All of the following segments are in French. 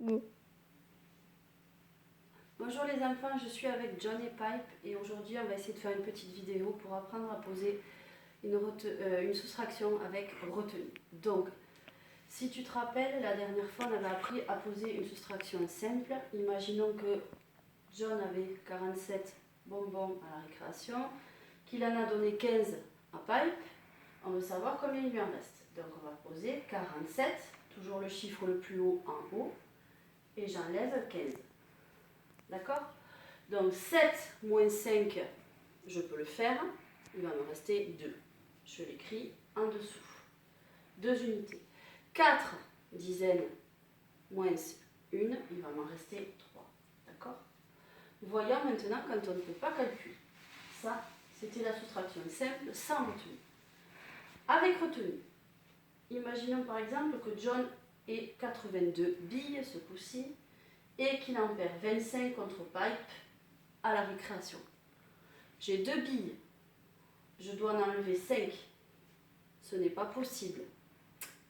Go. Bonjour les enfants, je suis avec John et Pipe et aujourd'hui on va essayer de faire une petite vidéo pour apprendre à poser une soustraction avec retenue. Donc, si tu te rappelles, la dernière fois on avait appris à poser une soustraction simple. Imaginons que John avait 47 bonbons à la récréation, qu'il en a donné 15 à Pipe. On veut savoir combien il lui en reste. Donc on va poser 47, toujours le chiffre le plus haut en haut, et j'enlève 15. D'accord? Donc 7 moins 5, je peux le faire. Il va me rester 2. Je l'écris en dessous. 2 unités. 4 dizaines moins 1, il va m'en rester 3. D'accord? Voyons maintenant quand on ne peut pas calculer. Ça, c'était la soustraction simple sans retenue. Avec retenue, imaginons par exemple que John ait 82 billes ce coup-ci et qu'il en perd 25 contre Pipe à la récréation. J'ai 2 billes, je dois en enlever 5. Ce n'est pas possible.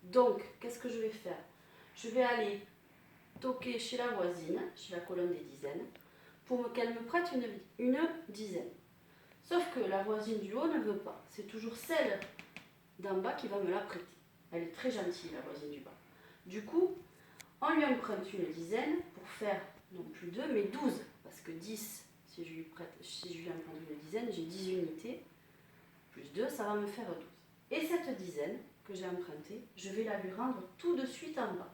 Donc, qu'est-ce que je vais faire? Je vais aller toquer chez la voisine, chez la colonne des dizaines, pour qu'elle me prête une dizaine. Sauf que la voisine du haut ne veut pas. C'est toujours celle d'en bas qui va me la prêter. Elle est très gentille, la voisine du bas. Du coup, on lui emprunte une dizaine pour faire non plus 2, mais 12. Parce que 10, si je lui emprunte une dizaine, j'ai 10 unités. Plus 2, ça va me faire 12. Et cette dizaine que j'ai empruntée, je vais la lui rendre tout de suite en bas.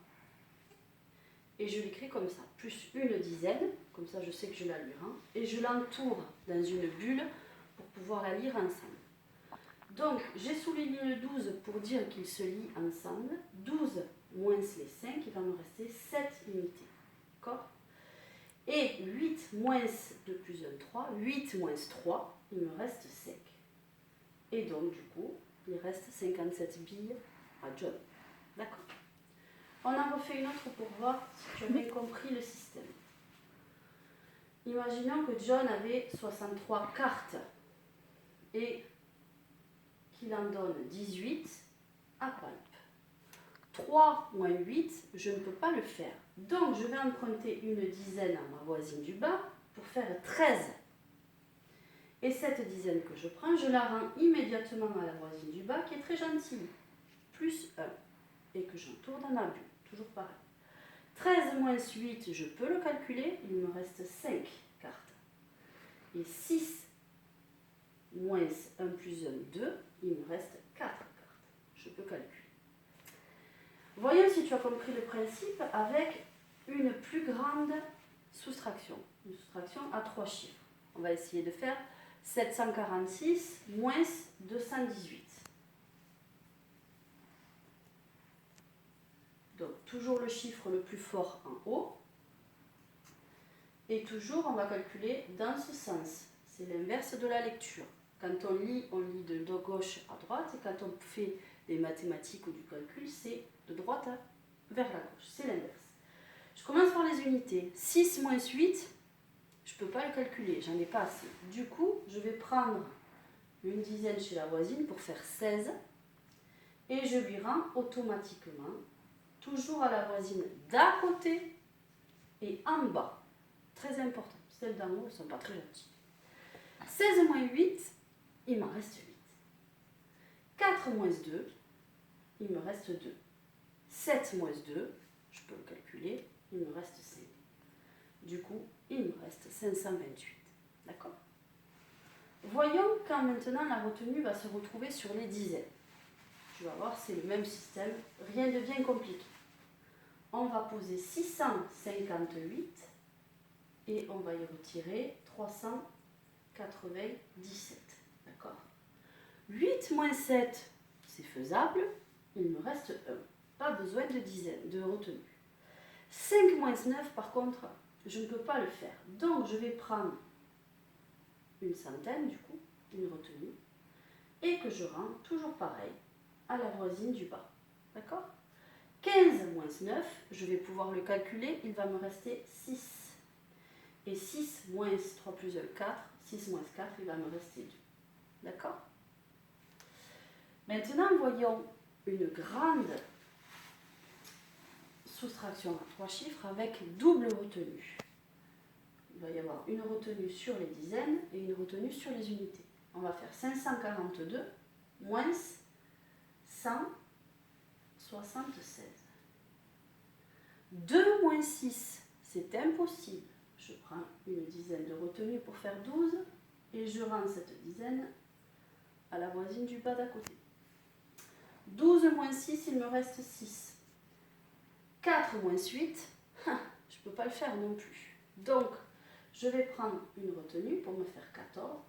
Et je l'écris comme ça, plus une dizaine, comme ça je sais que je la lui rends, et je l'entoure dans une bulle pour pouvoir la lire ensemble. Donc, j'ai souligné le 12 pour dire qu'ils se lient ensemble. 12 moins les 5, il va me rester 7 unités. D'accord? Et 8 moins 2 plus 1, 3. 8 moins 3, il me reste 5. Et donc, du coup, il reste 57 billes à John. D'accord? On en refait une autre pour voir si tu as bien compris le système. Imaginons que John avait 63 cartes et qu'il en donne 18 à Pipe. 3 moins 8, je ne peux pas le faire. Donc, je vais emprunter une dizaine à ma voisine du bas pour faire 13. Et cette dizaine que je prends, je la rends immédiatement à la voisine du bas qui est très gentille. Plus 1. Et que j'entoure dans ma bulle. Toujours pareil. 13 moins 8, je peux le calculer. Il me reste 5 cartes. Et 6 moins 1 plus 1, 2. Il me reste 4 cartes. Je peux calculer. Voyons si tu as compris le principe avec une plus grande soustraction. Une soustraction à 3 chiffres. On va essayer de faire 746 moins 218. Donc, toujours le chiffre le plus fort en haut. Et toujours, on va calculer dans ce sens. C'est l'inverse de la lecture. Quand on lit de gauche à droite. Et quand on fait des mathématiques ou du calcul, c'est de droite vers la gauche. C'est l'inverse. Je commence par les unités. 6 moins 8, je ne peux pas le calculer. J'en ai pas assez. Du coup, je vais prendre une dizaine chez la voisine pour faire 16. Et je lui rends automatiquement, toujours à la voisine d'à côté et en bas. Très important. Celles d'en haut ne sont pas très gentilles. 16 moins 8, il m'en reste 8. 4 moins 2, il me reste 2. 7 moins 2, je peux le calculer, il me reste 5. Du coup, il me reste 528. D'accord? Voyons quand maintenant la retenue va se retrouver sur les dizaines. Tu vas voir, c'est le même système, rien de bien compliqué. On va poser 658 et on va y retirer 397. D'accord? 8 moins 7, c'est faisable, il me reste 1. Pas besoin de dizaines, de retenue. 5 moins 9, par contre, je ne peux pas le faire. Donc, je vais prendre une centaine, du coup, une retenue, et que je rends toujours pareil à la voisine du bas. D'accord? 15 moins 9, je vais pouvoir le calculer, il va me rester 6. Et 6 moins 3 plus 1, 4. 6 moins 4, il va me rester 2. D'accord? Maintenant, voyons une grande soustraction à 3 chiffres avec double retenue. Il va y avoir une retenue sur les dizaines et une retenue sur les unités. On va faire 542 moins 176. 2 moins 6, c'est impossible. Je prends une dizaine de retenues pour faire 12 et je rends cette dizaine à la voisine du bas d'à côté. 12 moins 6, il me reste 6. 4 moins 8, je ne peux pas le faire non plus. Donc, je vais prendre une retenue pour me faire 14,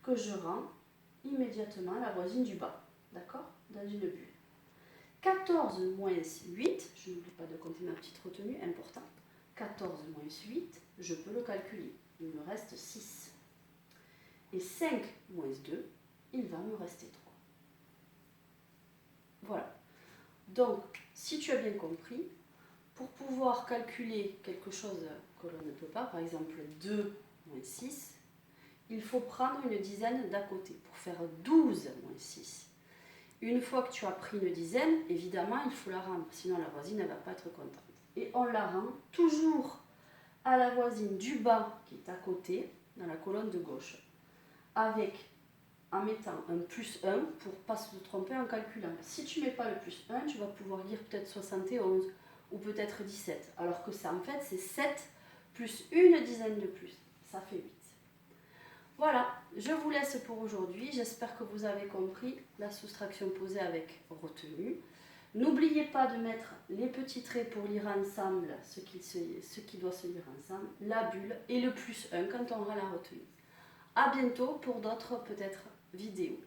que je rends immédiatement à la voisine du bas, d'accord? Dans une bulle. 14 moins 8, je n'oublie pas de compter ma petite retenue, important. 14 moins 8, je peux le calculer, il me reste 6. Et 5 moins 2, il va me rester 3. Voilà. Donc, si tu as bien compris, pour pouvoir calculer quelque chose que l'on ne peut pas, par exemple 2 moins 6, il faut prendre une dizaine d'à côté pour faire 12 moins 6. Une fois que tu as pris une dizaine, évidemment, il faut la rendre, sinon la voisine ne va pas être contente. Et on la rend toujours à la voisine du bas qui est à côté, dans la colonne de gauche, en mettant un plus 1 pour ne pas se tromper en calculant. Si tu ne mets pas le plus 1, tu vas pouvoir lire peut-être 71 ou peut-être 17, alors que ça en fait c'est 7 plus une dizaine de plus, ça fait 8. Voilà, je vous laisse pour aujourd'hui. J'espère que vous avez compris la soustraction posée avec retenue. N'oubliez pas de mettre les petits traits pour lire ensemble ce qui doit se lire ensemble, la bulle et le plus 1 quand on aura la retenue. A bientôt pour d'autres peut-être vidéos.